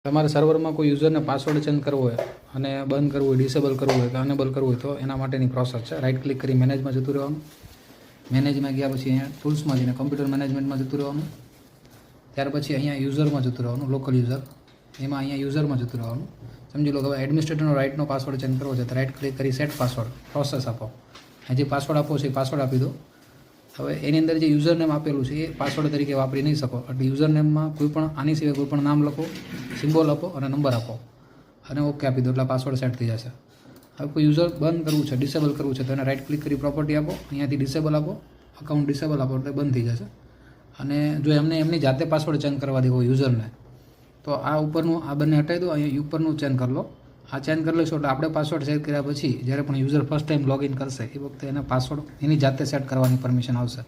તમારે સર્વરમાં કોઈ યુઝરને પાસવર્ડ ચેન્જ કરવો હોય અને બંધ કરવું હોય, ડિસેબલ કરવું હોય કે અનેબલ કરવું હોય તો એના માટેની પ્રોસેસ છે. રાઇટ ક્લિક કરી મેનેજમાં જતું રહેવાનું. મેનેજમાં ગયા પછી અહીંયા ટૂલ્સમાં જઈને કમ્પ્યુટર મેનેજમેન્ટમાં જતું રહેવાનું. ત્યાર પછી અહીંયા યુઝરમાં જતું રહેવાનું, લોકલ યુઝર. એમાં અહીંયા યુઝરમાં જતું રહેવાનું. સમજી લો કે હવે એડમિનિસ્ટ્રેટરનો રાઇટનો પાસવર્ડ ચેન્જ કરવો છે તો રાઇટ ક્લિક કરી સેટ પાસવર્ડ, પ્રોસેસ આપો. જે પાસવર્ડ આપો છે એ પાસવર્ડ આપી દો. હવે એની અંદર જે યુઝર નેમ આપેલું છે એ પાસવર્ડ તરીકે વાપરી નહીં શકો એટલે યુઝર નેમમાં કોઈ પણ આની સિવાય કોઈ પણ નામ લખો, સિમ્બોલ આપો અને નંબર આપો અને ઓકે આપી દો એટલે પાસવર્ડ સેટ થઈ જશે. હવે કોઈ યુઝર બંધ કરવું છે, ડિસેબલ કરવું છે તો એને રાઇટ ક્લિક કરી પ્રોપર્ટી આપો, અહીંયાથી ડિસેબલ આપો, અકાઉન્ટ ડિસેબલ આપો એટલે બંધ થઈ જશે. અને જો એમને એમની જાતે પાસવર્ડ ચેન્જ કરવા દેવો યુઝરને તો આ ઉપરનું આ બંને હટાવી દો, અહીંયા ઉપરનું ચેન્જ કરી લો. આ ચેન્જ કરી લઈશું એટલે આપણે પાસવર્ડ સેટ કર્યા પછી જ્યારે પણ યુઝર ફર્સ્ટ ટાઈમ લોગિન કરશે એ વખતે એને પાસવર્ડ એની જાતે સેટ કરવાની પરમિશન આવશે.